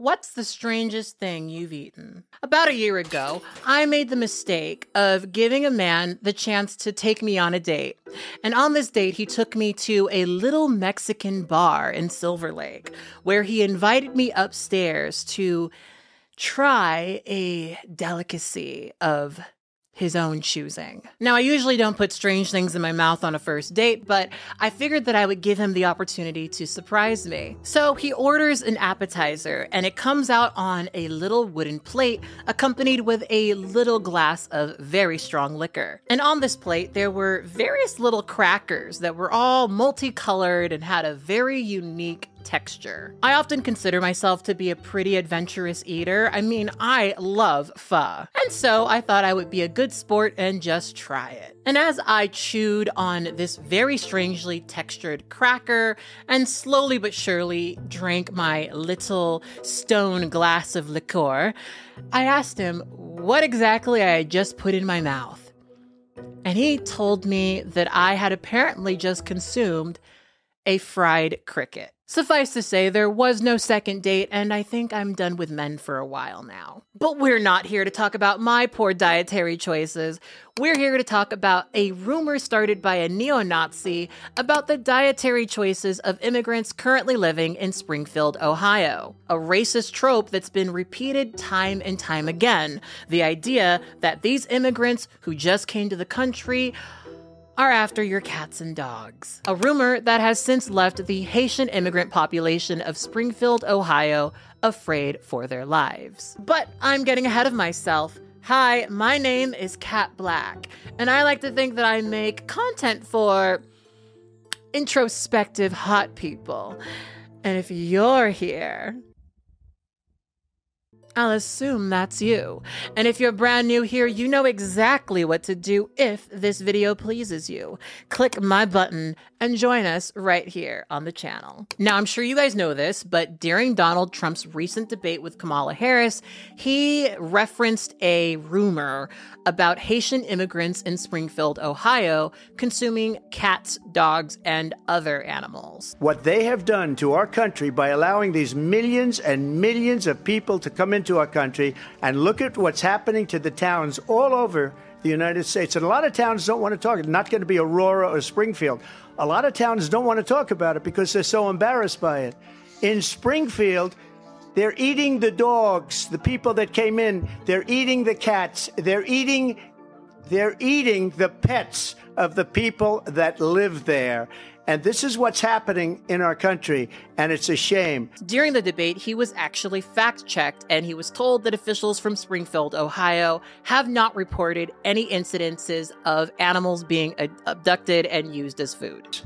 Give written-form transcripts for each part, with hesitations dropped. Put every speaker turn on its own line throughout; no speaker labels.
What's the strangest thing you've eaten? About a year ago, I made the mistake of giving a man the chance to take me on a date. And on this date, he took me to a little Mexican bar in Silver Lake, where he invited me upstairs to try a delicacy of his own choosing. Now, I usually don't put strange things in my mouth on a first date, but I figured that I would give him the opportunity to surprise me. So he orders an appetizer, and it comes out on a little wooden plate, accompanied with a little glass of very strong liquor. And on this plate, there were various little crackers that were all multicolored and had a very unique texture. I often consider myself to be a pretty adventurous eater. I mean, I love pho. And so I thought I would be a good sport and just try it. And as I chewed on this very strangely textured cracker and slowly but surely drank my little stone glass of liqueur, I asked him what exactly I had just put in my mouth. And he told me that I had apparently just consumed a fried cricket. Suffice to say, there was no second date, and I think I'm done with men for a while now. But we're not here to talk about my poor dietary choices. We're here to talk about a rumor started by a neo-Nazi about the dietary choices of immigrants currently living in Springfield, Ohio. A racist trope that's been repeated time and time again. The idea that these immigrants who just came to the country are after your cats and dogs. A rumor that has since left the Haitian immigrant population of Springfield, Ohio, afraid for their lives. But I'm getting ahead of myself. Hi, my name is katblaque, and I like to think that I make content for introspective hot people. And if you're here, I'll assume that's you. And if you're brand new here, you know exactly what to do if this video pleases you. Click my button and join us right here on the channel. Now, I'm sure you guys know this, but during Donald Trump's recent debate with Kamala Harris, he referenced a rumor about Haitian immigrants in Springfield, Ohio, consuming cats, dogs, and other animals.
What they have done to our country by allowing these millions and millions of people to come into our country, and look at what's happening to the towns all over the United States. And a lot of towns don't want to talk. It's not going to be Aurora or Springfield. A lot of towns don't want to talk about it because they're so embarrassed by it. In Springfield, they're eating the dogs, the people that came in. They're eating the cats. They're eating the pets of the people that live there. And this is what's happening in our country, and it's a shame.
During the debate, he was actually fact-checked, and he was told that officials from Springfield, Ohio, have not reported any incidences of animals being abducted and used as food.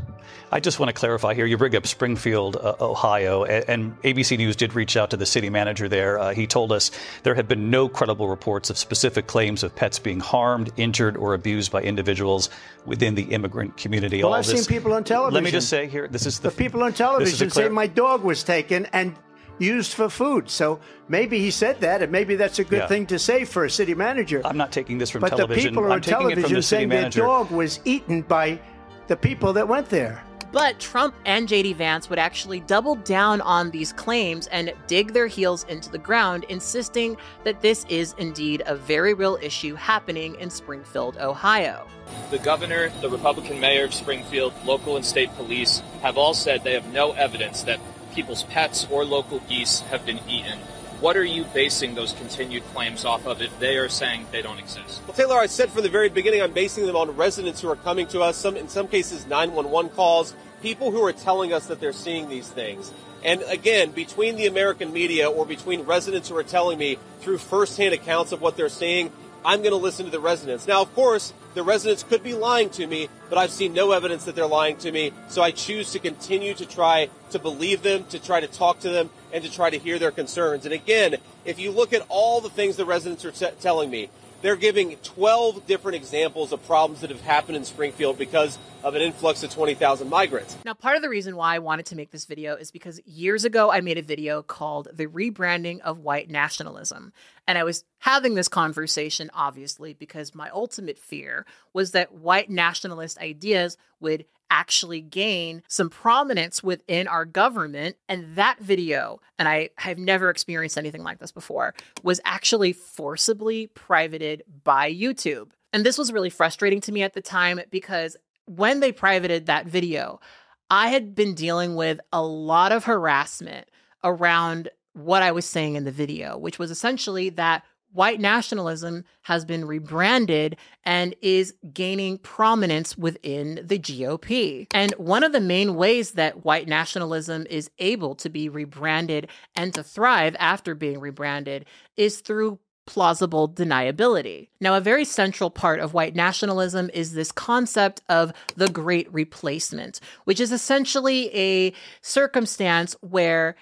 I just want to clarify here. You bring up Springfield, Ohio, and ABC News did reach out to the city manager there. He told us there had been no credible reports of specific claims of pets being harmed, injured, or abused by individuals within the immigrant community.
Well, I've seen people on television.
Let me just say here, this is the
people on television say my dog was taken and used for food. So maybe he said that, and maybe that's a good thing to say for a city manager.
I'm not taking this from
television.
television.
But the people on television saying their dog was eaten by the people that went there.
But Trump and J.D. Vance would actually double down on these claims and dig their heels into the ground, insisting that this is indeed a very real issue happening in Springfield, Ohio.
The governor, the Republican mayor of Springfield, local and state police have all said they have no evidence that people's pets or local geese have been eaten. What are you basing those continued claims off of if they are saying they don't exist?
Well, Taylor, I said from the very beginning, I'm basing them on residents who are coming to us, in some cases 911 calls, people who are telling us that they're seeing these things. And again, between the American media or between residents who are telling me through firsthand accounts of what they're seeing, I'm going to listen to the residents. Now, of course, the residents could be lying to me, but I've seen no evidence that they're lying to me. So I choose to continue to try to believe them, to try to talk to them, and to try to hear their concerns. And again, if you look at all the things the residents are telling me, they're giving 12 different examples of problems that have happened in Springfield because of an influx of 20,000 migrants.
Now, part of the reason why I wanted to make this video is because years ago, I made a video called The Rebranding of White Nationalism. And I was having this conversation, obviously, because my ultimate fear was that white nationalist ideas would actually gain some prominence within our government. And that video, and I have never experienced anything like this before, was actually forcibly privated by YouTube. And this was really frustrating to me at the time because when they privated that video, I had been dealing with a lot of harassment around what I was saying in the video, which was essentially that white nationalism has been rebranded and is gaining prominence within the GOP. And one of the main ways that white nationalism is able to be rebranded and to thrive after being rebranded is through plausible deniability. Now, a very central part of white nationalism is this concept of the Great Replacement, which is essentially a circumstance where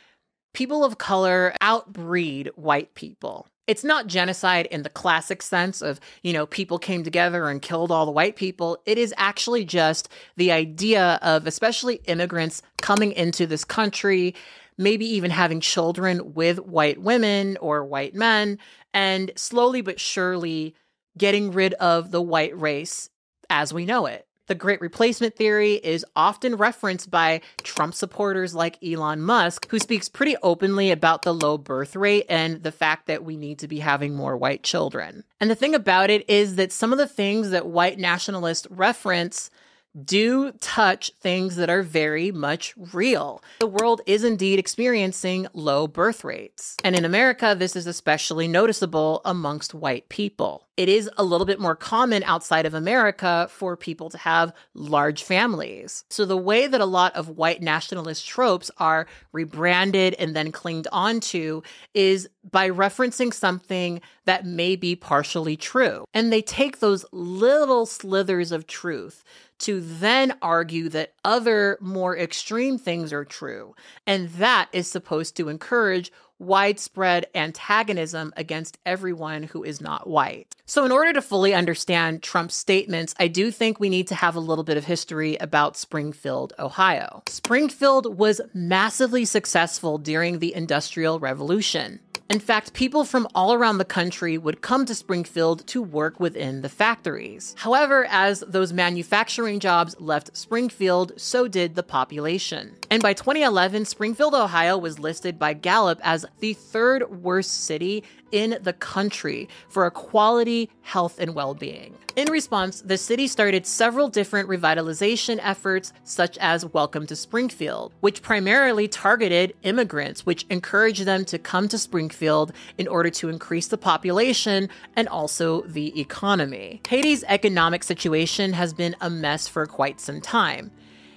people of color outbreed white people. It's not genocide in the classic sense of, people came together and killed all the white people. It is actually just the idea of especially immigrants coming into this country, maybe even having children with white women or white men, and slowly but surely getting rid of the white race as we know it. The Great Replacement theory is often referenced by Trump supporters like Elon Musk, who speaks pretty openly about the low birth rate and the fact that we need to be having more white children. And the thing about it is that some of the things that white nationalists reference do touch things that are very much real. The world is indeed experiencing low birth rates. And in America, this is especially noticeable amongst white people. It is a little bit more common outside of America for people to have large families. So the way that a lot of white nationalist tropes are rebranded and then clinged onto is by referencing something that may be partially true. And they take those little slithers of truth to then argue that other more extreme things are true. And that is supposed to encourage widespread antagonism against everyone who is not white. So in order to fully understand Trump's statements, I do think we need to have a little bit of history about Springfield, Ohio. Springfield was massively successful during the Industrial Revolution. In fact, people from all around the country would come to Springfield to work within the factories. However, as those manufacturing jobs left Springfield, so did the population. And by 2011, Springfield, Ohio was listed by Gallup as the third worst city in the country for equality, health, and well-being. In response, the city started several different revitalization efforts, such as Welcome to Springfield, which primarily targeted immigrants, which encouraged them to come to Springfield in order to increase the population and also the economy. Haiti's economic situation has been a mess for quite some time.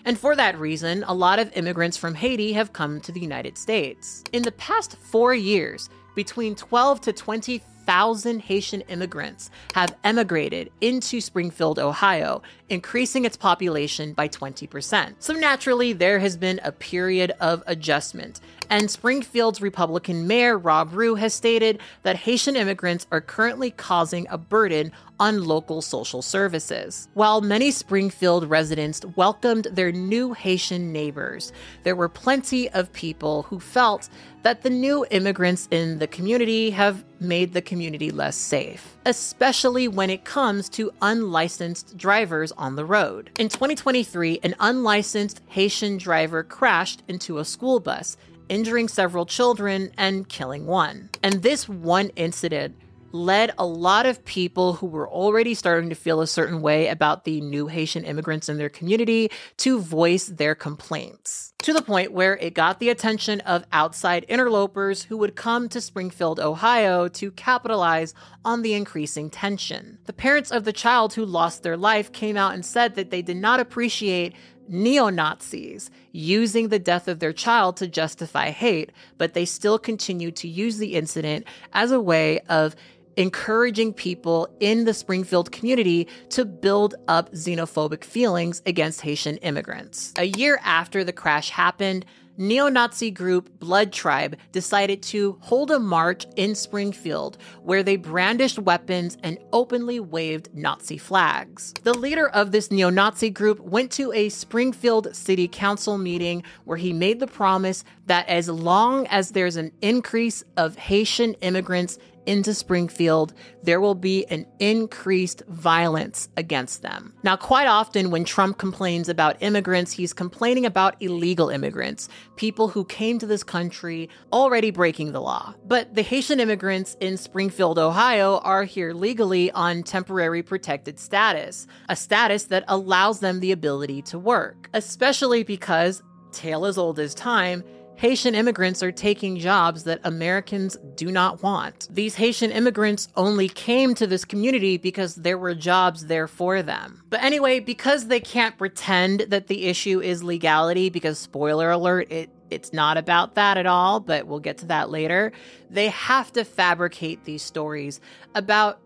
And for that reason, a lot of immigrants from Haiti have come to the United States. In the past 4 years, between 12 to 20,000 Haitian immigrants have emigrated into Springfield, Ohio, increasing its population by 20%. So naturally, there has been a period of adjustment. And Springfield's Republican mayor, Rob Rue, has stated that Haitian immigrants are currently causing a burden on local social services. While many Springfield residents welcomed their new Haitian neighbors, there were plenty of people who felt that the new immigrants in the community have made the community less safe, especially when it comes to unlicensed drivers on the road. In 2023, an unlicensed Haitian driver crashed into a school bus, injuring several children and killing one. And this one incident led a lot of people who were already starting to feel a certain way about the new Haitian immigrants in their community to voice their complaints, to the point where it got the attention of outside interlopers who would come to Springfield, Ohio to capitalize on the increasing tension. The parents of the child who lost their life came out and said that they did not appreciate neo-Nazis using the death of their child to justify hate, but they still continued to use the incident as a way of encouraging people in the Springfield community to build up xenophobic feelings against Haitian immigrants. A year after the crash happened, neo-Nazi group Blood Tribe decided to hold a march in Springfield where they brandished weapons and openly waved Nazi flags. The leader of this neo-Nazi group went to a Springfield City Council meeting where he made the promise that as long as there's an increase of Haitian immigrants into Springfield, there will be an increased violence against them. Now, quite often when Trump complains about immigrants, he's complaining about illegal immigrants, people who came to this country already breaking the law. But the Haitian immigrants in Springfield, Ohio are here legally on temporary protected status, a status that allows them the ability to work, especially because, tale as old as time, Haitian immigrants are taking jobs that Americans do not want. These Haitian immigrants only came to this community because there were jobs there for them. But anyway, because they can't pretend that the issue is legality, because spoiler alert, it's not about that at all, but we'll get to that later, they have to fabricate these stories about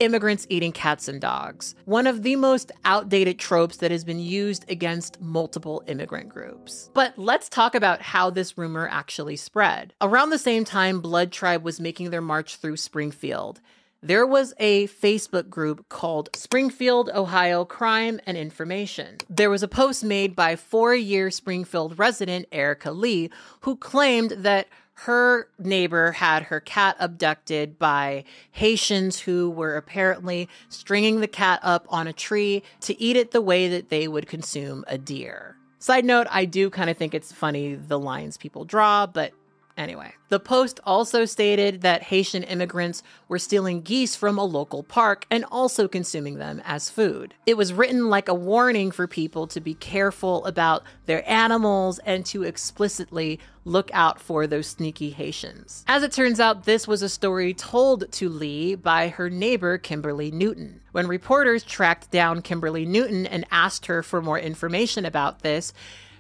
immigrants eating cats and dogs, one of the most outdated tropes that has been used against multiple immigrant groups. But let's talk about how this rumor actually spread. Around the same time Blood Tribe was making their march through Springfield, there was a Facebook group called Springfield, Ohio Crime and Information. There was a post made by 4-year Springfield resident Erica Lee, who claimed that her neighbor had her cat abducted by Haitians who were apparently stringing the cat up on a tree to eat it the way that they would consume a deer. Side note, I do kind of think it's funny the lines people draw, but anyway. The post also stated that Haitian immigrants were stealing geese from a local park and also consuming them as food. It was written like a warning for people to be careful about their animals and to explicitly look out for those sneaky Haitians. As it turns out, this was a story told to Lee by her neighbor, Kimberly Newton. When reporters tracked down Kimberly Newton and asked her for more information about this,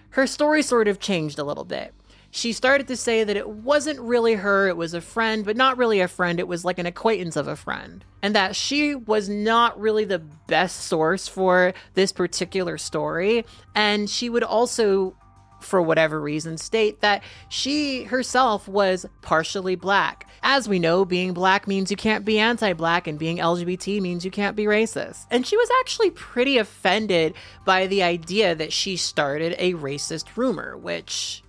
her story sort of changed a little bit. She started to say that it wasn't really her, it was a friend, but not really a friend, it was like an acquaintance of a friend. And that she was not really the best source for this particular story. And she would also, for whatever reason, state that she herself was partially Black. As we know, being Black means you can't be anti-Black, and being LGBT means you can't be racist. And she was actually pretty offended by the idea that she started a racist rumor, which,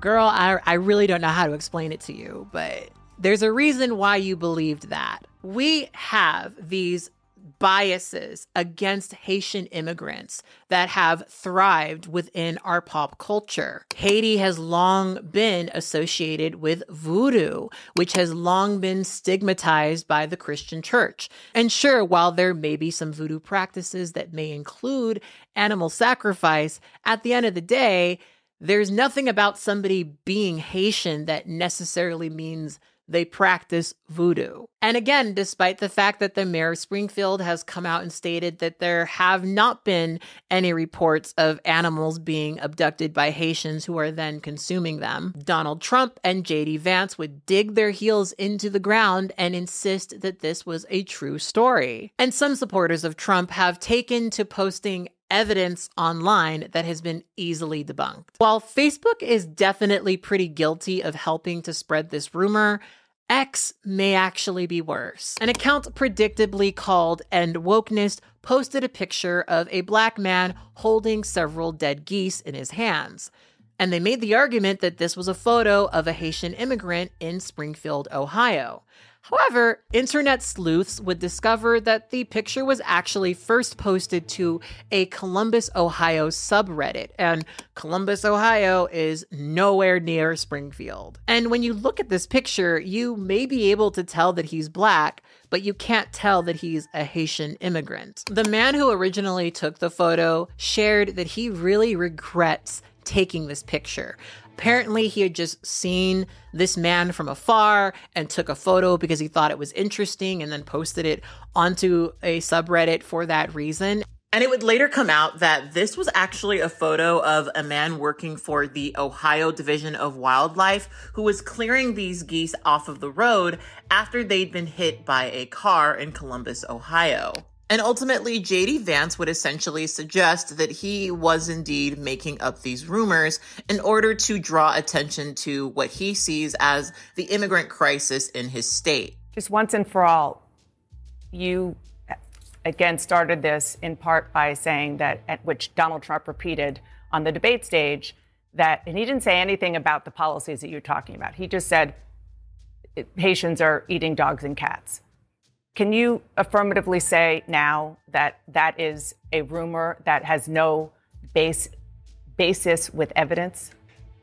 girl, I really don't know how to explain it to you, but there's a reason why you believed that. We have these biases against Haitian immigrants that have thrived within our pop culture. Haiti has long been associated with voodoo, which has long been stigmatized by the Christian church. And sure, while there may be some voodoo practices that may include animal sacrifice, at the end of the day, there's nothing about somebody being Haitian that necessarily means they practice voodoo. And again, despite the fact that the mayor of Springfield has come out and stated that there have not been any reports of animals being abducted by Haitians who are then consuming them, Donald Trump and J.D. Vance would dig their heels into the ground and insist that this was a true story. And some supporters of Trump have taken to posting evidence online that has been easily debunked. While Facebook is definitely pretty guilty of helping to spread this rumor, X may actually be worse. An account predictably called End Wokeness posted a picture of a Black man holding several dead geese in his hands. And they made the argument that this was a photo of a Haitian immigrant in Springfield, Ohio. However, internet sleuths would discover that the picture was actually first posted to a Columbus, Ohio subreddit, and Columbus, Ohio is nowhere near Springfield. And when you look at this picture, you may be able to tell that he's Black, but you can't tell that he's a Haitian immigrant. The man who originally took the photo shared that he really regrets taking this picture. Apparently, he had just seen this man from afar and took a photo because he thought it was interesting and then posted it onto a subreddit for that reason. And it would later come out that this was actually a photo of a man working for the Ohio Division of Wildlife who was clearing these geese off of the road after they'd been hit by a car in Columbus, Ohio.
And ultimately, J.D. Vance would essentially suggest that he was indeed making up these rumors in order to draw attention to what he sees as the immigrant crisis in his state.
Just once and for all, you again started this in part by saying that, at which Donald Trump repeated on the debate stage, that, and he didn't say anything about the policies that you're talking about. He just said Haitians are eating dogs and cats. Can you affirmatively say now that that is a rumor that has no basis with evidence?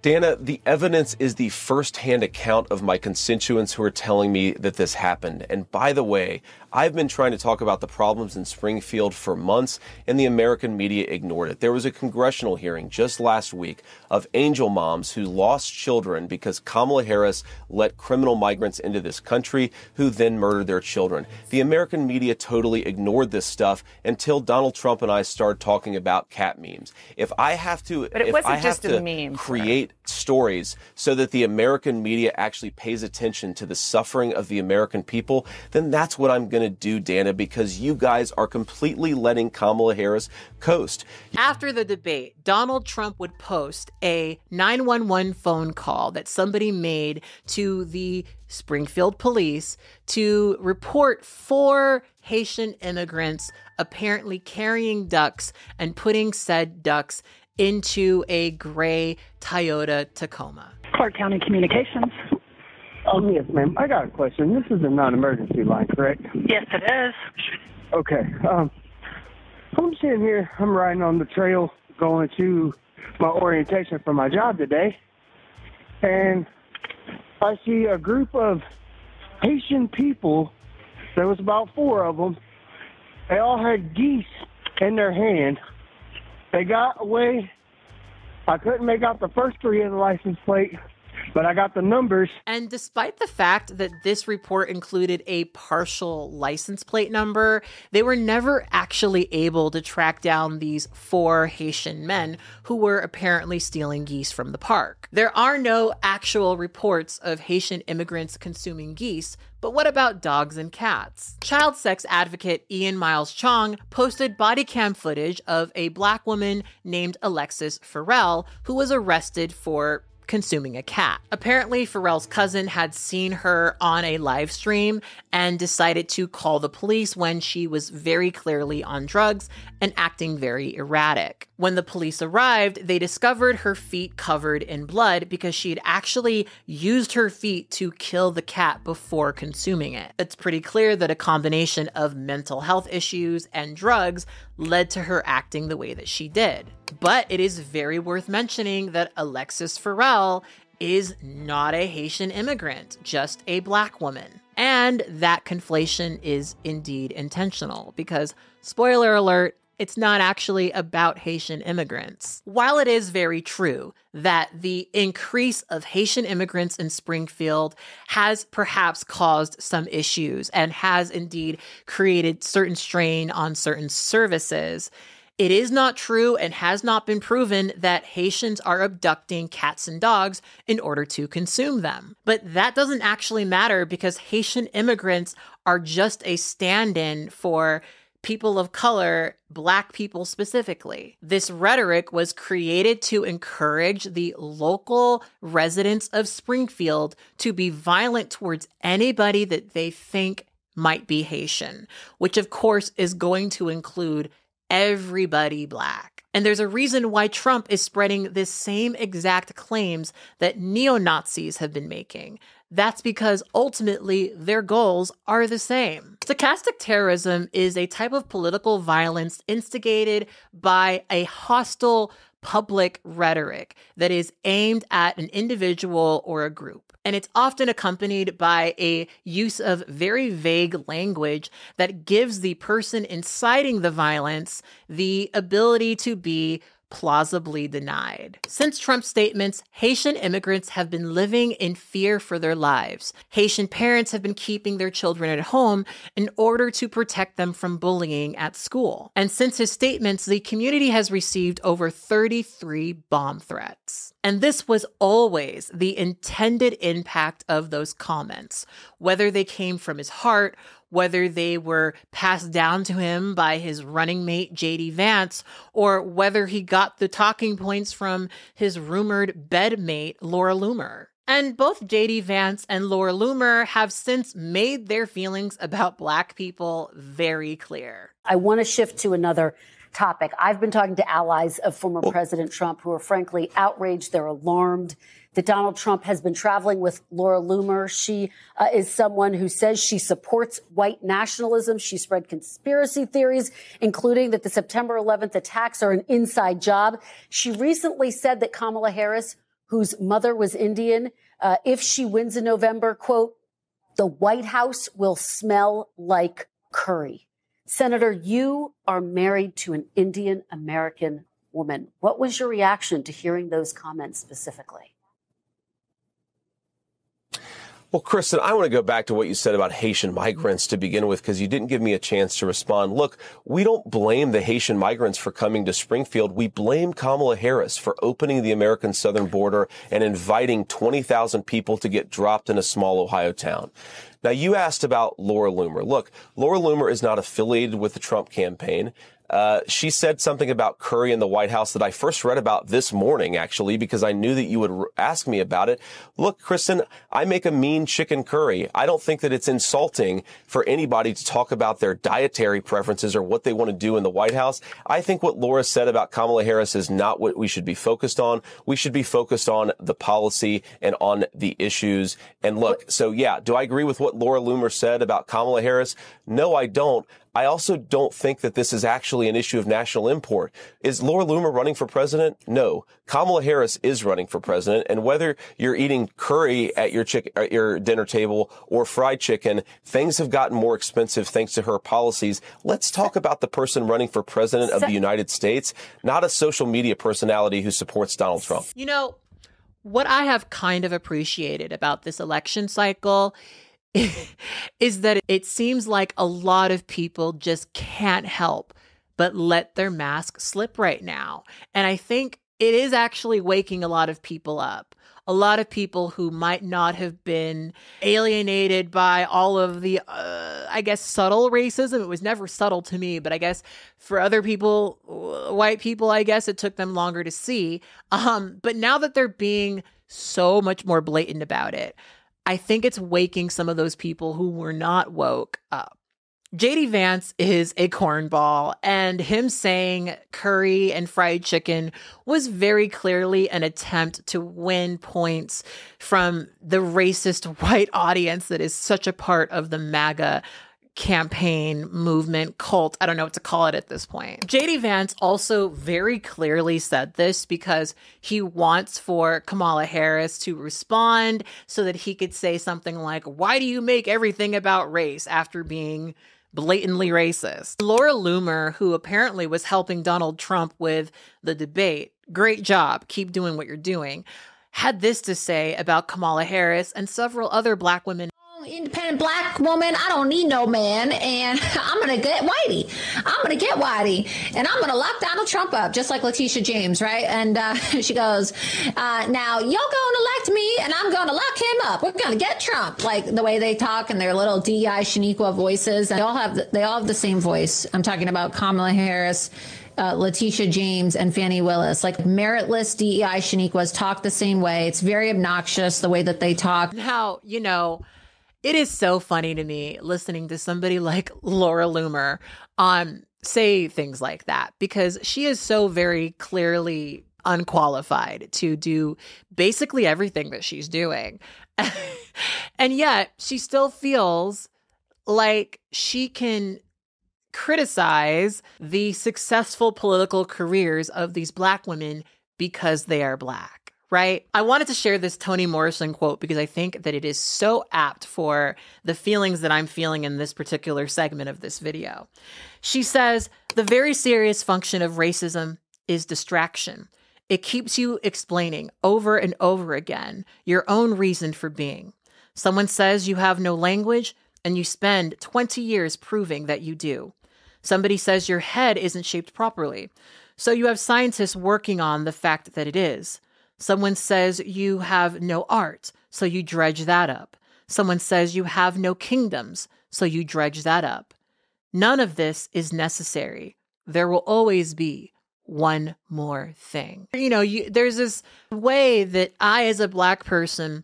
Dana, the evidence is the firsthand account of my constituents who are telling me that this happened. And by the way, I've been trying to talk about the problems in Springfield for months, and the American media ignored it. There was a congressional hearing just last week of angel moms who lost children because Kamala Harris let criminal migrants into this country who then murdered their children. The American media totally ignored this stuff until Donald Trump and I started talking about cat memes. If I have to,
but it wasn't just a meme,
create stories so that the American media actually pays attention to the suffering of the American people, then that's what I'm going to do, Dana, because you guys are completely letting Kamala Harris coast.
After the debate, Donald Trump would post a 911 phone call that somebody made to the Springfield police to report 4 Haitian immigrants apparently carrying ducks and putting said ducks into a gray Toyota Tacoma.
Clark County Communications.
Yes, ma'am. I got a question. This is a non-emergency line, correct?
Yes, it is.
Okay. I'm sitting here. I'm riding on the trail going to my orientation for my job today, and I see a group of Haitian people. There was about 4 of them. They all had geese in their hand. They got away. I couldn't make out the first 3 of the license plate, but I got the numbers.
And despite the fact that this report included a partial license plate number, they were never actually able to track down these 4 Haitian men who were apparently stealing geese from the park. There are no actual reports of Haitian immigrants consuming geese, but what about dogs and cats? Child sex advocate Ian Miles Chong posted body cam footage of a Black woman named Alexis Farrell who was arrested for consuming a cat. Apparently, Farrell's cousin had seen her on a live stream and decided to call the police when she was very clearly on drugs and acting very erratic. When the police arrived, they discovered her feet covered in blood because she had actually used her feet to kill the cat before consuming it. It's pretty clear that a combination of mental health issues and drugs led to her acting the way that she did. But it is very worth mentioning that Alexis Farrell is not a Haitian immigrant, just a Black woman. And that conflation is indeed intentional because, spoiler alert, it's not actually about Haitian immigrants. While it is very true that the increase of Haitian immigrants in Springfield has perhaps caused some issues and has indeed created certain strain on certain services, it is not true and has not been proven that Haitians are abducting cats and dogs in order to consume them. But that doesn't actually matter because Haitian immigrants are just a stand-in for people of color, Black people specifically. This rhetoric was created to encourage the local residents of Springfield to be violent towards anybody that they think might be Haitian, which of course is going to include everybody Black. And there's a reason why Trump is spreading this same exact claims that neo-Nazis have been making. That's because ultimately their goals are the same. Stochastic terrorism is a type of political violence instigated by a hostile public rhetoric that is aimed at an individual or a group. And it's often accompanied by a use of very vague language that gives the person inciting the violence the ability to be plausibly denied. Since Trump's statements, Haitian immigrants have been living in fear for their lives. Haitian parents have been keeping their children at home in order to protect them from bullying at school. And since his statements, the community has received over 33 bomb threats. And this was always the intended impact of those comments, whether they came from his heart, whether they were passed down to him by his running mate, J.D. Vance, or whether he got the talking points from his rumored bedmate, Laura Loomer. And both J.D. Vance and Laura Loomer have since made their feelings about Black people very clear.
I want to shift to another topic. I've been talking to allies of former President Trump who are frankly outraged. They're alarmed that Donald Trump has been traveling with Laura Loomer. She is someone who says she supports white nationalism. She spread conspiracy theories, including that the September 11th attacks are an inside job. She recently said that Kamala Harris, whose mother was Indian, if she wins in November, quote, the White House will smell like curry. Senator, you are married to an Indian American woman. What was your reaction to hearing those comments specifically?
Well, Kristen, I want to go back to what you said about Haitian migrants to begin with, because you didn't give me a chance to respond. Look, we don't blame the Haitian migrants for coming to Springfield. We blame Kamala Harris for opening the American southern border and inviting 20,000 people to get dropped in a small Ohio town. Now, you asked about Laura Loomer. Look, Laura Loomer is not affiliated with the Trump campaign. She said something about curry in the White House that I first read about this morning, actually, because I knew that you would ask me about it. Look, Kristen, I make a mean chicken curry. I don't think that it's insulting for anybody to talk about their dietary preferences or what they want to do in the White House. I think what Laura said about Kamala Harris is not what we should be focused on. We should be focused on the policy and on the issues. And look, so yeah, do I agree with what Laura Loomer said about Kamala Harris? No, I don't. I also don't think that this is actually an issue of national import. Is Laura Loomer running for president? No. Kamala Harris is running for president. And whether you're eating curry at your dinner table or fried chicken, things have gotten more expensive thanks to her policies. Let's talk about the person running for president of the United States, not a social media personality who supports Donald Trump.
You know, what I have kind of appreciated about this election cycle is that it seems like a lot of people just can't help but let their mask slip right now. And I think it is actually waking a lot of people up. A lot of people who might not have been alienated by all of the, I guess, subtle racism. It was never subtle to me, but I guess for other people, white people, I guess it took them longer to see. But now that they're being so much more blatant about it, I think it's waking some of those people who were not woke up. J.D. Vance is a cornball, and him saying curry and fried chicken was very clearly an attempt to win points from the racist white audience that is such a part of the MAGA campaign, movement, cult. I don't know what to call it at this point. J.D. Vance also very clearly said this because he wants for Kamala Harris to respond so that he could say something like, why do you make everything about race after being blatantly racist? Laura Loomer, who apparently was helping Donald Trump with the debate, great job, keep doing what you're doing, had this to say about Kamala Harris and several other Black women.
Independent Black woman, I don't need no man, and I'm gonna get Whitey. And I'm gonna lock Donald Trump up, just like Letitia James, right? And she goes, now you're gonna elect me, and I'm gonna lock him up. We're gonna get Trump. Like the way they talk and their little DEI Shaniqua voices, and they all have the same voice. I'm talking about Kamala Harris, Letitia James, and Fannie Willis. Like meritless DEI Shaniquas talk the same way. It's very obnoxious the way that they talk.
Now, you know, it is so funny to me listening to somebody like Laura Loomer say things like that, because she is so very clearly unqualified to do basically everything that she's doing. And yet she still feels like she can criticize the successful political careers of these Black women because they are Black. Right? I wanted to share this Toni Morrison quote because I think that it is so apt for the feelings that I'm feeling in this particular segment of this video. She says, the very serious function of racism is distraction. It keeps you explaining over and over again your own reason for being. Someone says you have no language and you spend 20 years proving that you do. Somebody says your head isn't shaped properly, so you have scientists working on the fact that it is. Someone says you have no art, so you dredge that up. Someone says you have no kingdoms, so you dredge that up. None of this is necessary. There will always be one more thing. There's this way that I, as a Black person,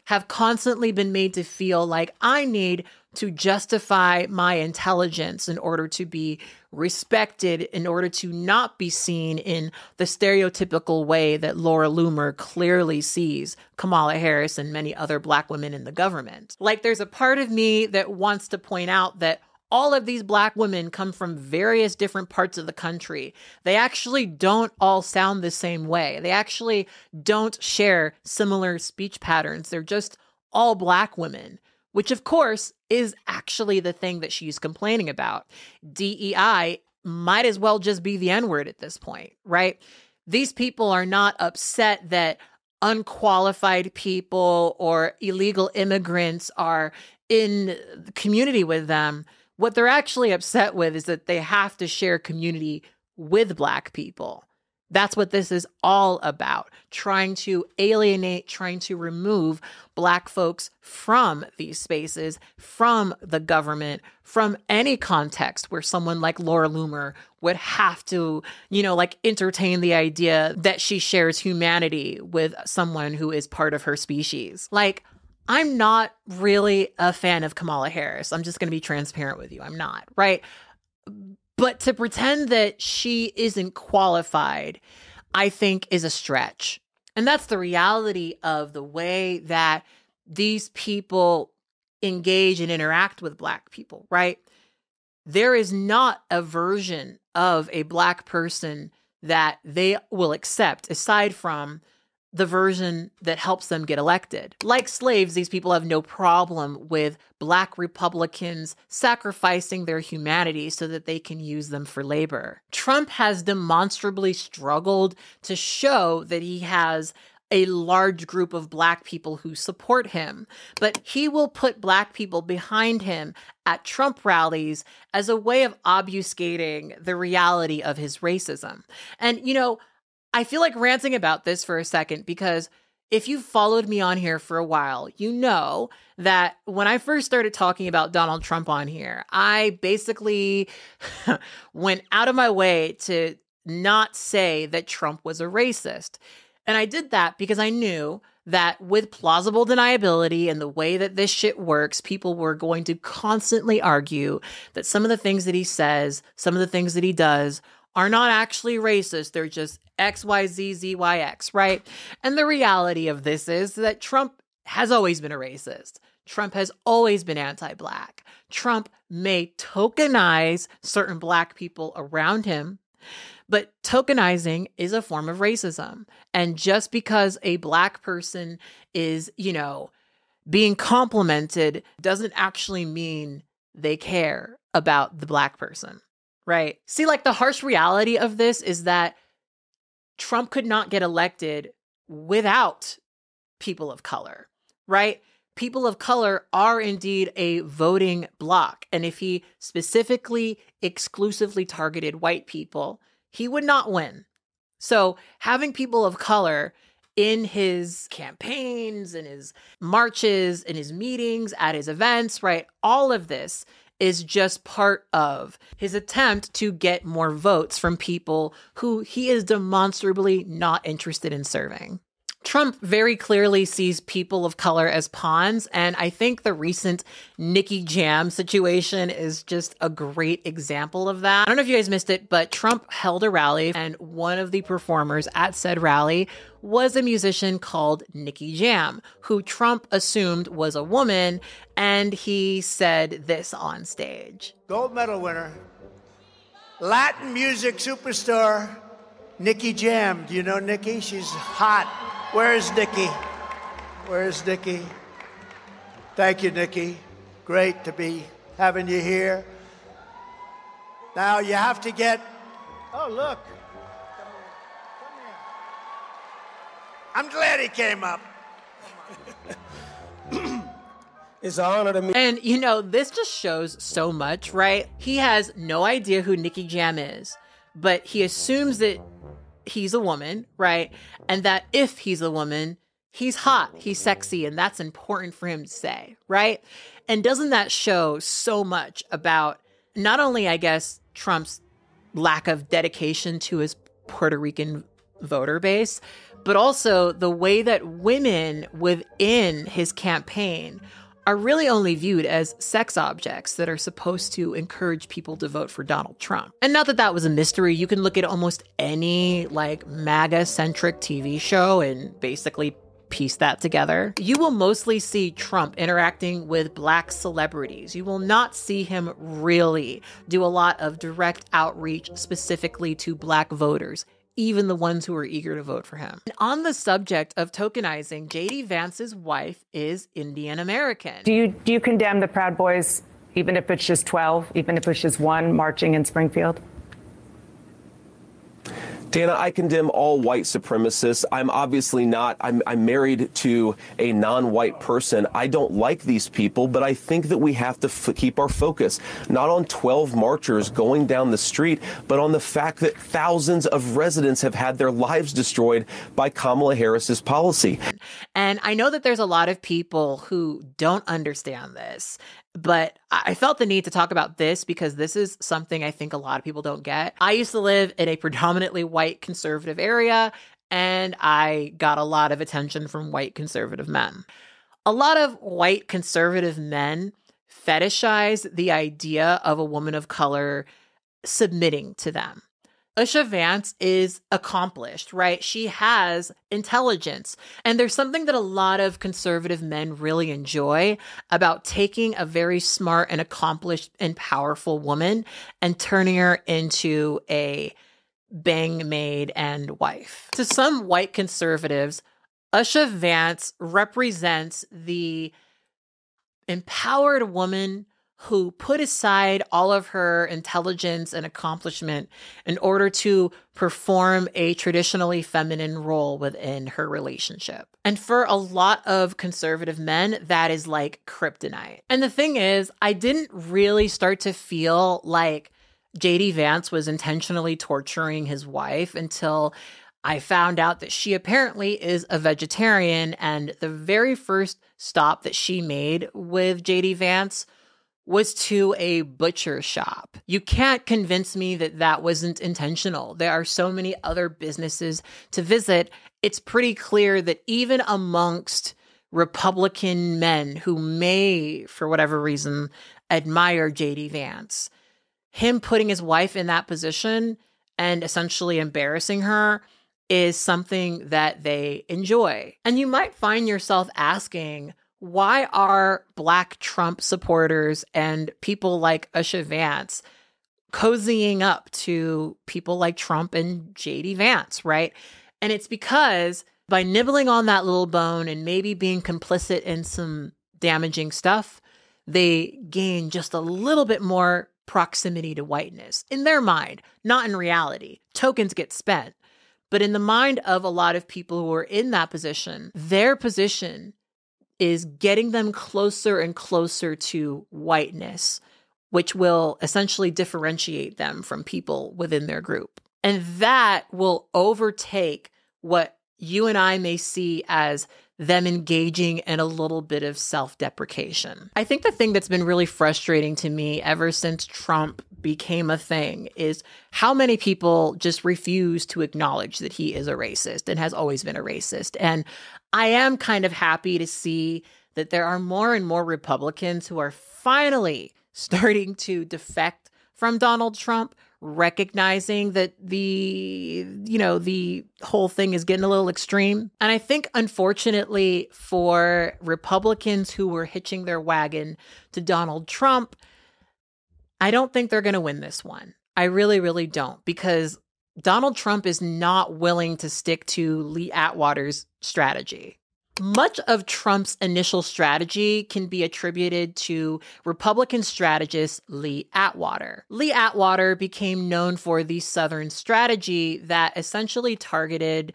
have constantly been made to feel like I need to justify my intelligence in order to be respected, in order to not be seen in the stereotypical way that Laura Loomer clearly sees Kamala Harris and many other Black women in the government. Like, there's a part of me that wants to point out that all of these Black women come from various different parts of the country. They actually don't all sound the same way. They actually don't share similar speech patterns. They're just all Black women, which of course is actually the thing that she's complaining about. DEI might as well just be the N-word at this point, right? These people are not upset that unqualified people or illegal immigrants are in the community with them. What they're actually upset with is that they have to share community with Black people. That's what this is all about, trying to alienate, trying to remove Black folks from these spaces, from the government, from any context where someone like Laura Loomer would have to, entertain the idea that she shares humanity with someone who is part of her species. I'm not really a fan of Kamala Harris. I'm just going to be transparent with you. I'm not, right? But to pretend that she isn't qualified, I think, is a stretch. And that's the reality of the way that these people engage and interact with Black people, right? There is not a version of a Black person that they will accept aside from the version that helps them get elected. Like slaves, these people have no problem with Black Republicans sacrificing their humanity so that they can use them for labor. Trump has demonstrably struggled to show that he has a large group of Black people who support him, but he will put Black people behind him at Trump rallies as a way of obfuscating the reality of his racism. And, I feel like ranting about this for a second because if you've followed me on here for a while, you know that when I first started talking about Donald Trump on here, I basically went out of my way to not say that Trump was a racist. And I did that because I knew that with plausible deniability and the way that this shit works, people were going to constantly argue that some of the things that he says, some of the things that he does are not actually racist. They're just XYZ, right? And the reality of this is that Trump has always been a racist. Trump has always been anti-Black. Trump may tokenize certain Black people around him, but tokenizing is a form of racism. And just because a Black person is, being complimented doesn't actually mean they care about the Black person. Right. See, the harsh reality of this is that Trump could not get elected without people of color, right? People of color are indeed a voting bloc. And if he specifically, exclusively targeted white people, he would not win. So having people of color in his campaigns, in his marches, in his meetings, at his events, right? All of this is just part of his attempt to get more votes from people who he is demonstrably not interested in serving. Trump very clearly sees people of color as pawns, and I think the recent Nikki Jam situation is just a great example of that. I don't know if you guys missed it, but Trump held a rally, and one of the performers at said rally was a musician called Nikki Jam, who Trump assumed was a woman, and he said this on stage.
Gold medal winner, Latin music superstar, Nikki Jam. Do you know Nikki? She's hot. Where's Nikki? Where's Nikki? Thank you, Nikki. Great to be having you here. Now you have to get... Oh, look. Come here. I'm glad he came up.
It's an honor to me.
And, this just shows so much, right? He has no idea who Nikki Jam is, but he assumes that he's a woman, right? And that if he's a woman, he's hot, he's sexy, and that's important for him to say, right? And doesn't that show so much about not only, I guess, Trump's lack of dedication to his Puerto Rican voter base, but also the way that women within his campaign are really only viewed as sex objects that are supposed to encourage people to vote for Donald Trump. And not that that was a mystery. You can look at almost any MAGA-centric TV show and basically piece that together. You will mostly see Trump interacting with Black celebrities. You will not see him really do a lot of direct outreach specifically to Black voters, even the ones who are eager to vote for him. And on the subject of tokenizing, J.D. Vance's wife is Indian American.
Do you condemn the Proud Boys, even if it's just 12, even if it's just one marching in Springfield?
Dana, I condemn all white supremacists. I'm obviously not. I'm married to a non-white person. I don't like these people, but I think that we have to keep our focus not on 12 marchers going down the street, but on the fact that thousands of residents have had their lives destroyed by Kamala Harris's policy.
And I know that there's a lot of people who don't understand this, but I felt the need to talk about this because this is something I think a lot of people don't get. I used to live in a predominantly white conservative area, and I got a lot of attention from white conservative men. A lot of white conservative men fetishize the idea of a woman of color submitting to them. Usha Vance is accomplished, right? She has intelligence. And there's something that a lot of conservative men really enjoy about taking a very smart and accomplished and powerful woman and turning her into a bang maid and wife. To some white conservatives, Usha Vance represents the empowered woman who put aside all of her intelligence and accomplishment in order to perform a traditionally feminine role within her relationship. And for a lot of conservative men, that is like kryptonite. And the thing is, I didn't really start to feel like J.D. Vance was intentionally torturing his wife until I found out that she apparently is a vegetarian. And the very first stop that she made with J.D. Vance was to a butcher shop. You can't convince me that that wasn't intentional. There are so many other businesses to visit. It's pretty clear that even amongst Republican men who may, for whatever reason, admire J.D. Vance, him putting his wife in that position and essentially embarrassing her is something that they enjoy. And you might find yourself asking, why are Black Trump supporters and people like Usha Vance cozying up to people like Trump and J.D. Vance, right? And it's because by nibbling on that little bone and maybe being complicit in some damaging stuff, they gain just a little bit more proximity to whiteness in their mind, not in reality. Tokens get spent. But in the mind of a lot of people who are in that position, their position is getting them closer and closer to whiteness, which will essentially differentiate them from people within their group. And that will overtake what you and I may see as them engaging in a little bit of self-deprecation. I think the thing that's been really frustrating to me ever since Trump became a thing is how many people just refuse to acknowledge that he is a racist and has always been a racist. And I am kind of happy to see that there are more and more Republicans who are finally starting to defect from Donald Trump, recognizing that the whole thing is getting a little extreme. And I think, unfortunately, for Republicans who were hitching their wagon to Donald Trump, I don't think they're going to win this one. I really, really don't, because Donald Trump is not willing to stick to Lee Atwater's strategy. Much of Trump's initial strategy can be attributed to Republican strategist Lee Atwater. Lee Atwater became known for the Southern strategy that essentially targeted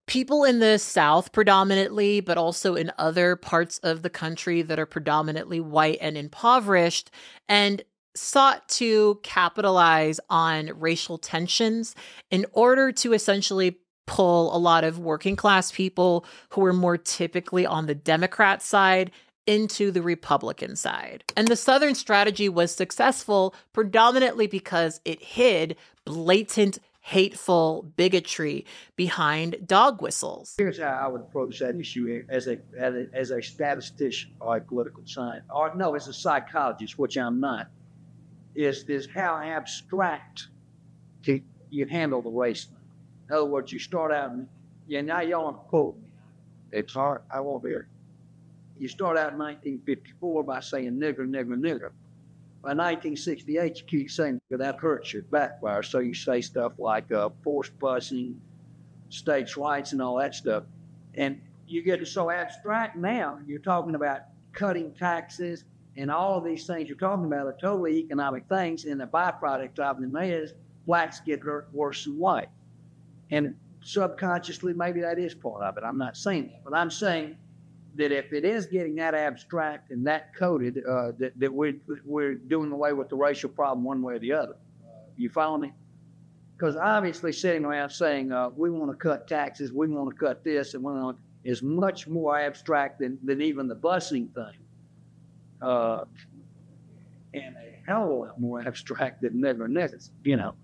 people in the South predominantly, but also in other parts of the country that are predominantly white and impoverished, and sought to capitalize on racial tensions in order to essentially pull a lot of working class people who were more typically on the Democrat side into the Republican side. And the Southern strategy was successful predominantly because it hid blatant, hateful bigotry behind dog whistles.
Here's how I would approach that issue as a statistician or a political scientist, or no, as a psychologist, which I'm not, is how abstract you handle the race thing. In other words, you start out, and now y'all want to quote me. It's hard. I won't hear. You start out in 1954 by saying nigger, nigger, nigger. By 1968, you keep saying that hurts you, backfire. So you say stuff like forced busing, states' rights, and all that stuff. And you get so abstract now, you're talking about cutting taxes, and all of these things you're talking about are totally economic things, and the byproduct of them is blacks get hurt worse than white. And subconsciously, maybe that is part of it. I'm not saying that. But I'm saying that if it is getting that abstract and that coded, that we're doing away with the racial problem one way or the other. You follow me? Because obviously sitting around saying, we want to cut taxes, we want to cut this, and we want is much more abstract than even the busing thing. And a hell of a lot more abstract than nigger niggers, you know.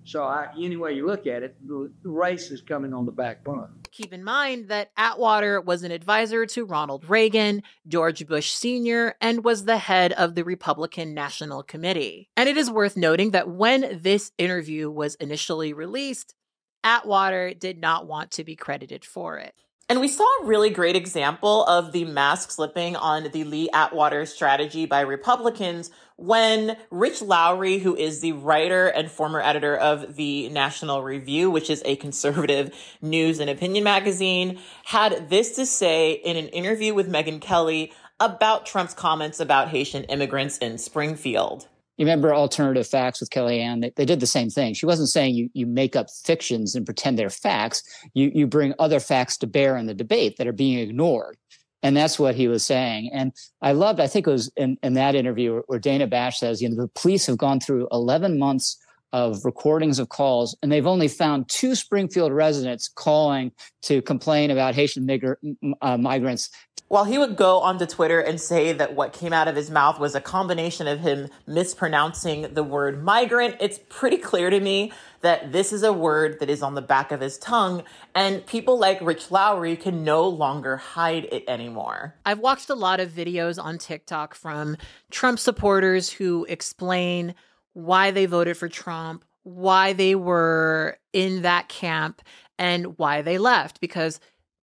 So any way you look at it, the race is coming on the back burner.
Keep in mind that Atwater was an advisor to Ronald Reagan, George Bush Sr., and was the head of the Republican National Committee. And it is worth noting that when this interview was initially released, Atwater did not want to be credited for it.
And we saw a really great example of the mask slipping on the Lee Atwater strategy by Republicans when Rich Lowry, who is the writer and former editor of the National Review, which is a conservative news and opinion magazine, had this to say in an interview with Megyn Kelly about Trump's comments about Haitian immigrants in Springfield.
You remember Alternative Facts with Kellyanne? They did the same thing. She wasn't saying you make up fictions and pretend they're facts. You bring other facts to bear in the debate that are being ignored. And that's what he was saying. And I think it was in that interview where Dana Bash says, the police have gone through 11 months of recordings of calls, and they've only found 2 Springfield residents calling to complain about Haitian migrants.
While he would go onto Twitter and say that what came out of his mouth was a combination of him mispronouncing the word migrant, it's pretty clear to me that this is a word that is on the back of his tongue, and people like Rich Lowry can no longer hide it anymore.
I've watched a lot of videos on TikTok from Trump supporters who explain why they voted for Trump, why they were in that camp, and why they left. Because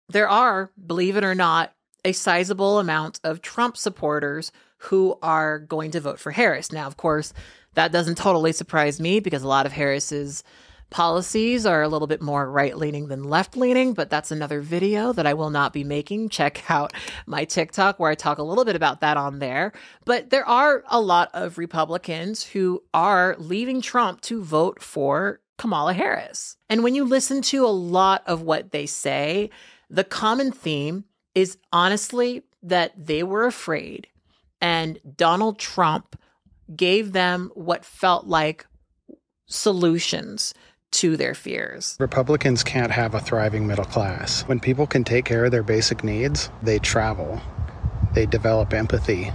there are, believe it or not, a sizable amount of Trump supporters who are going to vote for Harris. Now, of course, that doesn't totally surprise me because a lot of Harris's policies are a little bit more right-leaning than left-leaning, but that's another video that I will not be making. Check out my TikTok where I talk a little bit about that on there. But there are a lot of Republicans who are leaving Trump to vote for Kamala Harris. And when you listen to a lot of what they say, the common theme is honestly that they were afraid, and Donald Trump gave them what felt like solutions to their fears.
Republicans can't have a thriving middle class. When people can take care of their basic needs, they travel, they develop empathy,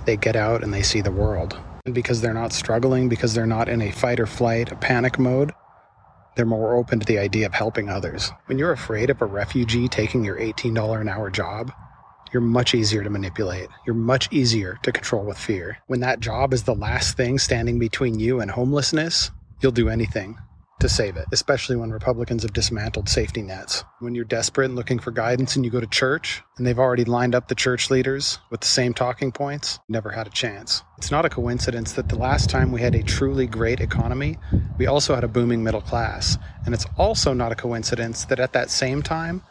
they get out and they see the world. And because they're not struggling, because they're not in a fight or flight, a panic mode, they're more open to the idea of helping others. When you're afraid of a refugee taking your $18 an hour job, you're much easier to manipulate. You're much easier to control with fear. When that job is the last thing standing between you and homelessness, you'll do anything to save it, especially when Republicans have dismantled safety nets. When you're desperate and looking for guidance and you go to church, and they've already lined up the church leaders with the same talking points, never had a chance. It's not a coincidence that the last time we had a truly great economy, we also had a booming middle class. And it's also not a coincidence that at that same time,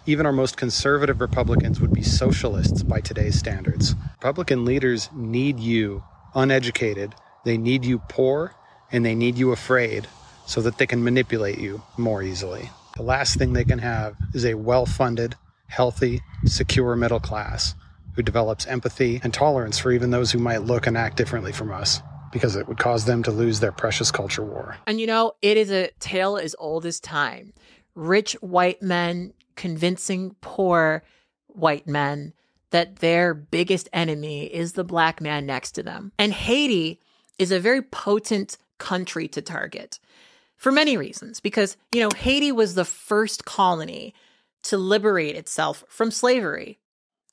even our most conservative Republicans would be socialists by today's standards. Republican leaders need you uneducated, they need you poor, and they need you afraid so that they can manipulate you more easily. The last thing they can have is a well-funded, healthy, secure middle class who develops empathy and tolerance for even those who might look and act differently from us, because it would cause them to lose their precious culture war.
And it is a tale as old as time. rich white men convincing poor white men that their biggest enemy is the black man next to them. And Haiti is a very potent country to target for many reasons, because, Haiti was the first colony to liberate itself from slavery.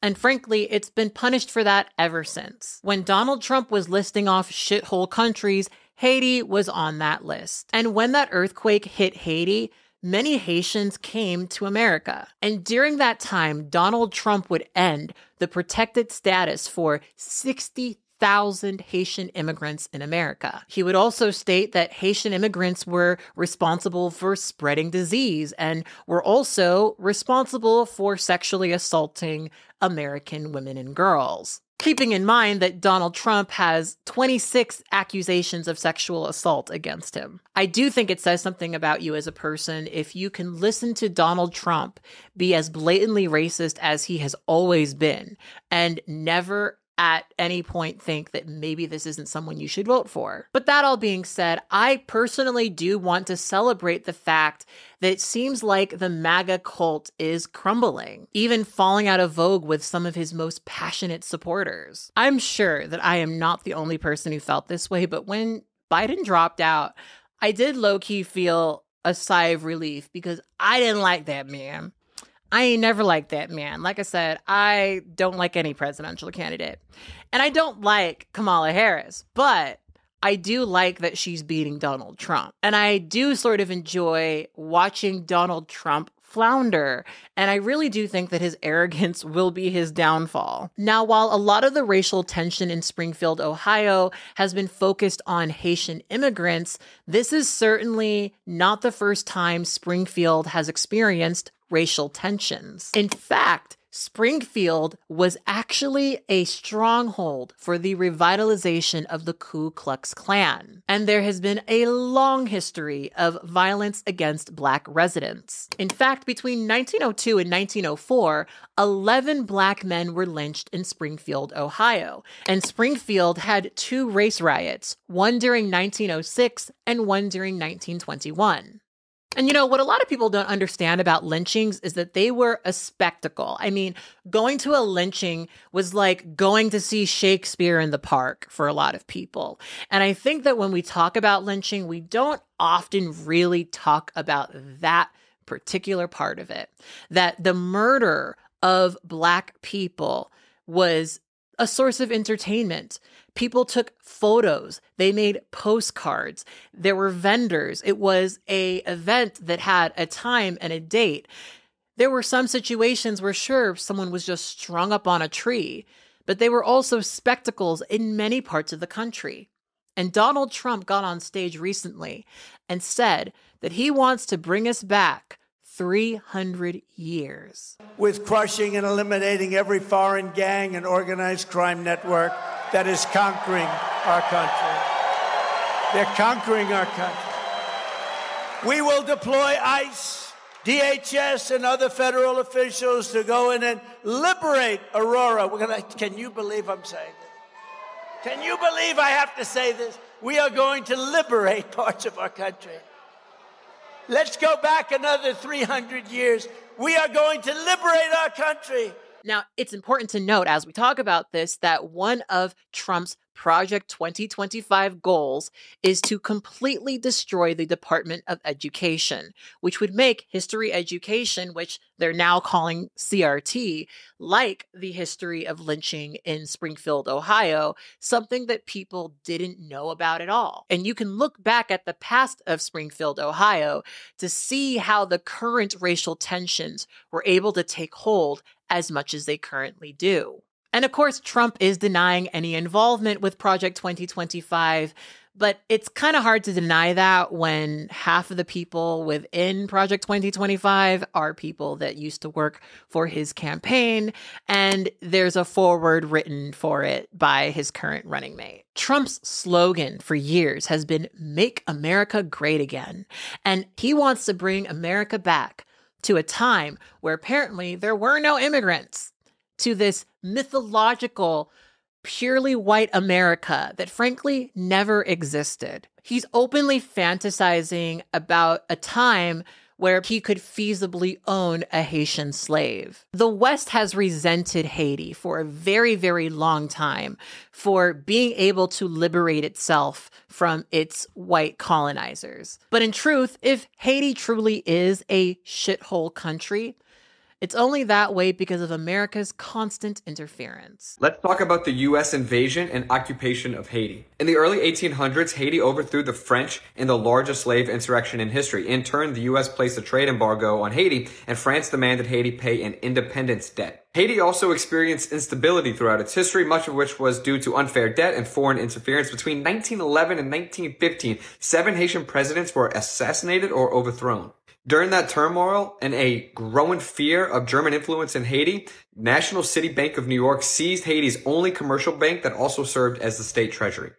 And frankly, it's been punished for that ever since. When Donald Trump was listing off shithole countries, Haiti was on that list. And when that earthquake hit Haiti, many Haitians came to America. And during that time, Donald Trump would end the protected status for 60,000 Haitian immigrants in America. He would also state that Haitian immigrants were responsible for spreading disease and were also responsible for sexually assaulting American women and girls. Keeping in mind that Donald Trump has 26 accusations of sexual assault against him. I do think it says something about you as a person if you can listen to Donald Trump be as blatantly racist as he has always been and never at any point think that maybe this isn't someone you should vote for. But that all being said, I personally do want to celebrate the fact that it seems like the MAGA cult is crumbling, even falling out of vogue with some of his most passionate supporters. I'm sure that I am not the only person who felt this way, but when Biden dropped out, I did low-key feel a sigh of relief because I didn't like that man. I ain't never liked that man. Like I said, I don't like any presidential candidate. And I don't like Kamala Harris, but I do like that she's beating Donald Trump. And I do sort of enjoy watching Donald Trump flounder. And I really do think that his arrogance will be his downfall. Now, while a lot of the racial tension in Springfield, Ohio has been focused on Haitian immigrants, this is certainly not the first time Springfield has experienced racial tensions. In fact, Springfield was actually a stronghold for the revitalization of the Ku Klux Klan. And there has been a long history of violence against Black residents. In fact, between 1902 and 1904, 11 Black men were lynched in Springfield, Ohio. And Springfield had 2 race riots, one during 1906 and one during 1921. And what a lot of people don't understand about lynchings is that they were a spectacle. I mean, going to a lynching was like going to see Shakespeare in the park for a lot of people. And I think that when we talk about lynching, we don't often really talk about that particular part of it. That the murder of Black people was a source of entertainment. People took photos. They made postcards. There were vendors. It was an event that had a time and a date. There were some situations where, sure, someone was just strung up on a tree, but they were also spectacles in many parts of the country. And Donald Trump got on stage recently and said that he wants to bring us back 300 years.
With crushing and eliminating every foreign gang and organized crime network that is conquering our country. They're conquering our country. We will deploy ICE, DHS, and other federal officials to go in and liberate Aurora. Can you believe I'm saying this? Can you believe I have to say this? We are going to liberate parts of our country. Let's go back another 300 years. We are going to liberate our country.
Now, it's important to note as we talk about this that one of Trump's Project 2025 goals is to completely destroy the Department of Education, which would make history education, which they're now calling CRT, like the history of lynching in Springfield, Ohio, something that people didn't know about at all. And you can look back at the past of Springfield, Ohio, to see how the current racial tensions were able to take hold as much as they currently do. And of course, Trump is denying any involvement with Project 2025, but it's kind of hard to deny that when half of the people within Project 2025 are people that used to work for his campaign, and there's a foreword written for it by his current running mate. Trump's slogan for years has been "Make America Great Again," and he wants to bring America back to a time where apparently there were no immigrants, to this mythological, purely white America that frankly never existed. He's openly fantasizing about a time where he could feasibly own a Haitian slave. The West has resented Haiti for a very, very long time for being able to liberate itself from its white colonizers. But in truth, if Haiti truly is a shithole country, it's only that way because of America's constant interference.
Let's talk about the U.S. invasion and occupation of Haiti. In the early 1800s, Haiti overthrew the French in the largest slave insurrection in history. In turn, the U.S. placed a trade embargo on Haiti, and France demanded Haiti pay an independence debt. Haiti also experienced instability throughout its history, much of which was due to unfair debt and foreign interference. Between 1911 and 1915, 7 Haitian presidents were assassinated or overthrown. During that turmoil and a growing fear of German influence in Haiti, National City Bank of New York seized Haiti's only commercial bank that also served as the state treasury.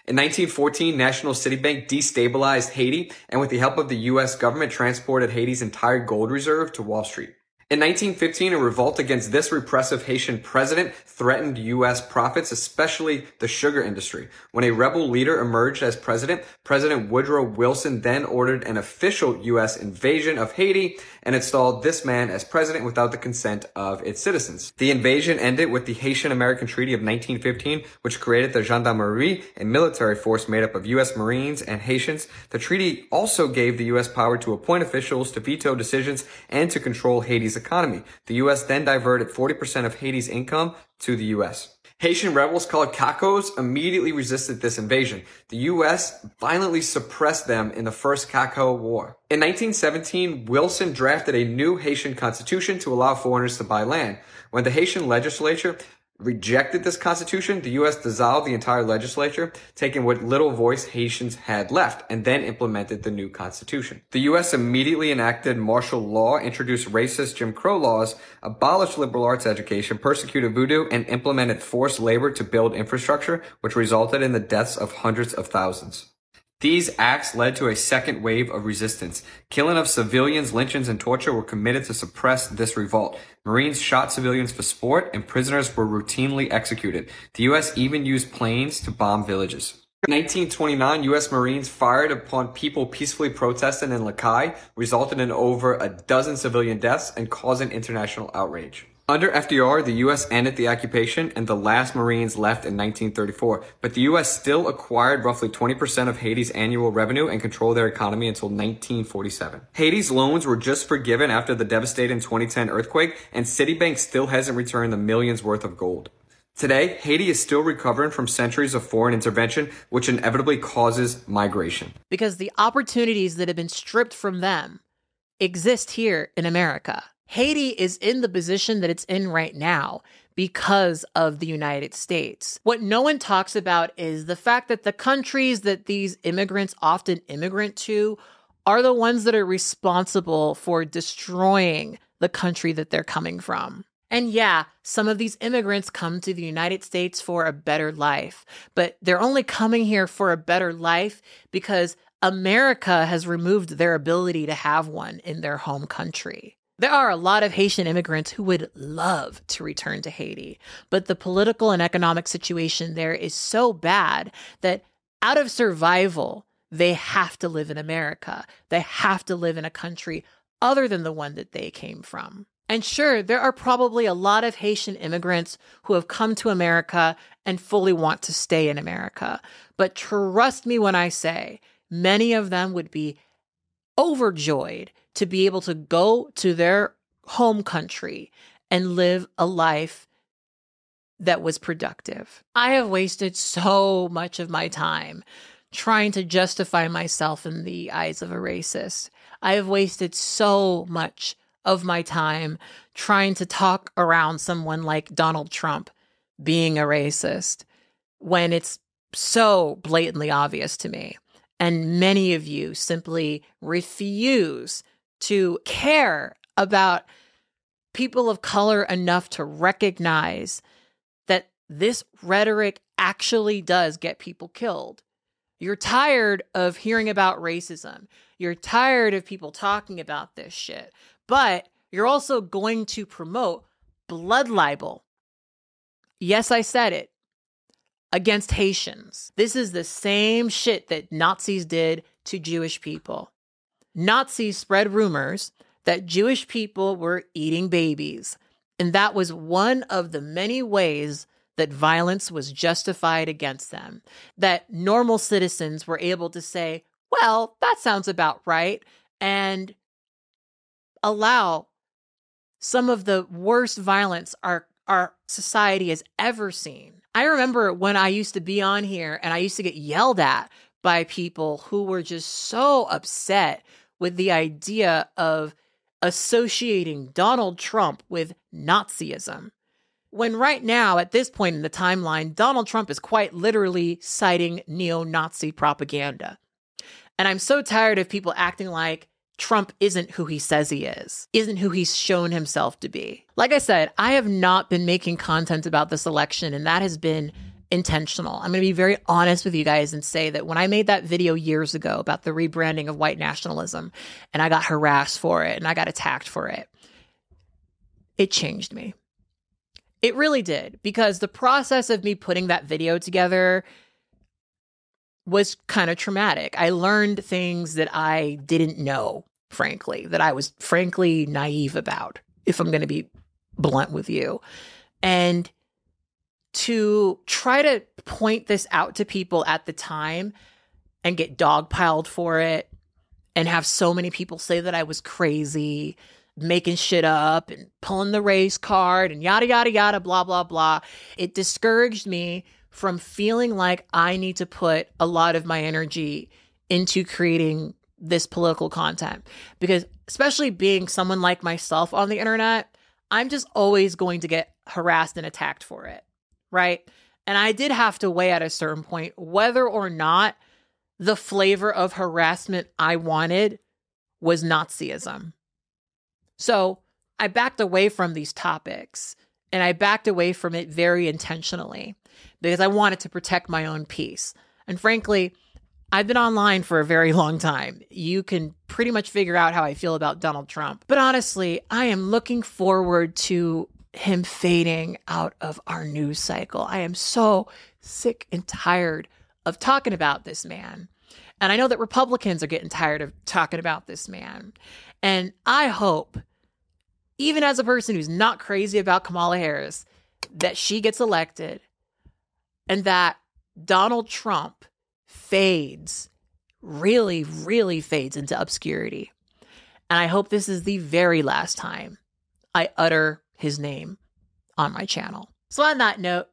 In 1914, National City Bank destabilized Haiti and with the help of the U.S. government transported Haiti's entire gold reserve to Wall Street. In 1915, a revolt against this repressive Haitian president threatened U.S. profits, especially the sugar industry. When a rebel leader emerged as president, President Woodrow Wilson then ordered an official U.S. invasion of Haiti and installed this man as president without the consent of its citizens. The invasion ended with the Haitian-American Treaty of 1915, which created the Gendarmerie, a military force made up of U.S. Marines and Haitians. The treaty also gave the U.S. power to appoint officials, to veto decisions, and to control Haiti's economy. The U.S. then diverted 40% of Haiti's income to the U.S. Haitian rebels called Cacos immediately resisted this invasion. The U.S. violently suppressed them in the First Caco War. In 1917, Wilson drafted a new Haitian constitution to allow foreigners to buy land. When the Haitian legislature rejected this constitution, the U.S. dissolved the entire legislature, taking what little voice Haitians had left, and then implemented the new constitution. The U.S. immediately enacted martial law, introduced racist Jim Crow laws, abolished liberal arts education, persecuted voodoo, and implemented forced labor to build infrastructure, which resulted in the deaths of hundreds of thousands. These acts led to a second wave of resistance. Killing of civilians, lynchings, and torture were committed to suppress this revolt. Marines shot civilians for sport, and prisoners were routinely executed. The U.S. even used planes to bomb villages. In 1929, U.S. Marines fired upon people peacefully protesting in Lakai, resulting in over a dozen civilian deaths and causing international outrage. Under FDR, the U.S. ended the occupation and the last Marines left in 1934, but the U.S. still acquired roughly 20% of Haiti's annual revenue and controlled their economy until 1947. Haiti's loans were just forgiven after the devastating 2010 earthquake, and Citibank still hasn't returned the millions worth of gold. Today, Haiti is still recovering from centuries of foreign intervention, which inevitably causes migration.
Because the opportunities that have been stripped from them exist here in America. Haiti is in the position that it's in right now because of the United States. What no one talks about is the fact that the countries that these immigrants often immigrate to are the ones that are responsible for destroying the country that they're coming from. And yeah, some of these immigrants come to the United States for a better life, but they're only coming here for a better life because America has removed their ability to have one in their home country. There are a lot of Haitian immigrants who would love to return to Haiti, but the political and economic situation there is so bad that out of survival, they have to live in America. They have to live in a country other than the one that they came from. And sure, there are probably a lot of Haitian immigrants who have come to America and fully want to stay in America. But trust me when I say, many of them would be overjoyed to be able to go to their home country and live a life that was productive. I have wasted so much of my time trying to justify myself in the eyes of a racist. I have wasted so much of my time trying to talk around someone like Donald Trump being a racist when it's so blatantly obvious to me. And many of you simply refuse to care about people of color enough to recognize that this rhetoric actually does get people killed. You're tired of hearing about racism. You're tired of people talking about this shit. But you're also going to promote blood libel. Yes, I said it. Against Haitians. This is the same shit that Nazis did to Jewish people. Nazis spread rumors that Jewish people were eating babies. And that was one of the many ways that violence was justified against them. That normal citizens were able to say, well, that sounds about right, and allow some of the worst violence our society has ever seen. I remember when I used to be on here and I used to get yelled at by people who were just so upset with the idea of associating Donald Trump with Nazism. When right now, at this point in the timeline, Donald Trump is quite literally citing neo-Nazi propaganda. And I'm so tired of people acting like Trump isn't who he says he is, isn't who he's shown himself to be. Like I said, I have not been making content about this election, and that has been intentional. I'm going to be very honest with you guys and say that when I made that video years ago about the rebranding of white nationalism, and I got harassed for it and I got attacked for it, it changed me. It really did, because the process of me putting that video together was kind of traumatic. I learned things that I didn't know, frankly, that I was frankly naive about, if I'm going to be blunt with you. And to try to point this out to people at the time and get dogpiled for it and have so many people say that I was crazy, making shit up and pulling the race card and yada, yada, yada, blah, blah, blah. It discouraged me from feeling like I need to put a lot of my energy into creating this political content. Because especially being someone like myself on the internet, I'm just always going to get harassed and attacked for it, right? And I did have to weigh at a certain point whether or not the flavor of harassment I wanted was Nazism. So I backed away from these topics, and I backed away from it very intentionally because I wanted to protect my own peace. And frankly, I've been online for a very long time. You can pretty much figure out how I feel about Donald Trump. But honestly, I am looking forward to him fading out of our news cycle. I am so sick and tired of talking about this man. And I know that Republicans are getting tired of talking about this man. And I hope, even as a person who's not crazy about Kamala Harris, that she gets elected and that Donald Trump fades, really, really fades into obscurity. And I hope this is the very last time I utter his name on my channel. So on that note,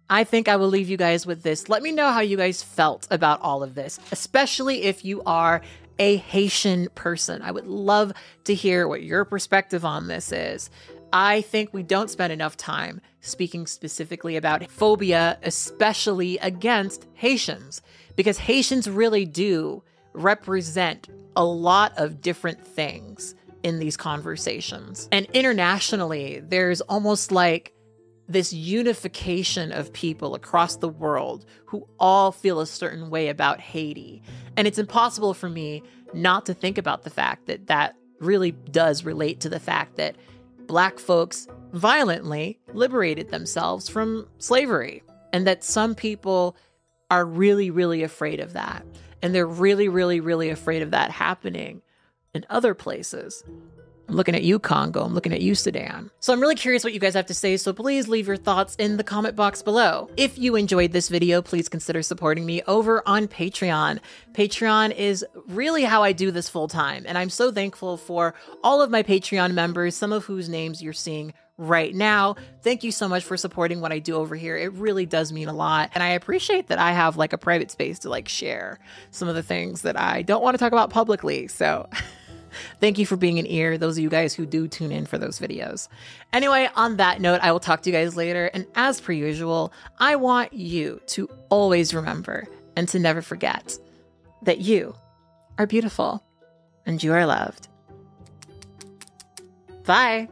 I think I will leave you guys with this. Let me know how you guys felt about all of this, especially if you are a Haitian person. I would love to hear what your perspective on this is. I think we don't spend enough time speaking specifically about phobia, especially against Haitians, because Haitians really do represent a lot of different things in these conversations. And internationally, there's almost like this unification of people across the world who all feel a certain way about Haiti. And it's impossible for me not to think about the fact that that really does relate to the fact that Black folks violently liberated themselves from slavery, and that some people are really, really afraid of that. And they're really, really, really afraid of that happening in other places. I'm looking at you, Congo. I'm looking at you, Sudan. So I'm really curious what you guys have to say, so please leave your thoughts in the comment box below. If you enjoyed this video, please consider supporting me over on Patreon. Patreon is really how I do this full time, and I'm so thankful for all of my Patreon members, some of whose names you're seeing right now. Thank you so much for supporting what I do over here. It really does mean a lot. And I appreciate that I have like a private space to like share some of the things that I don't want to talk about publicly. So thank you for being an ear, those of you guys who do tune in for those videos. Anyway, on that note, I will talk to you guys later. And as per usual, I want you to always remember and to never forget that you are beautiful and you are loved. Bye.